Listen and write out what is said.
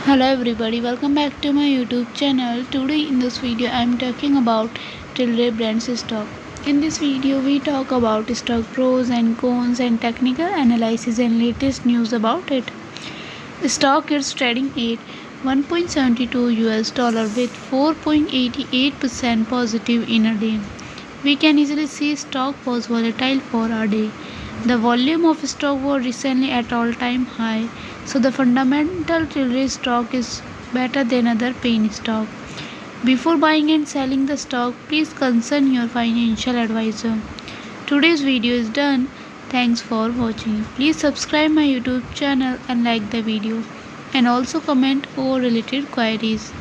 Hello everybody, welcome back to my YouTube channel. Today in this video I am talking about Tilray Brands stock. In this video we talk about stock pros and cons and technical analysis and latest news about it. Stock is trading at 1.72 US dollar with 4.88% positive in a day. We can easily see stock was volatile for a day. The volume of stock was recently at all-time high, so the fundamental Tilray stock is better than other pain stock. Before buying and selling the stock, please consult your financial advisor. Today's video is done. Thanks for watching. Please subscribe my YouTube channel and like the video, and also comment or related queries.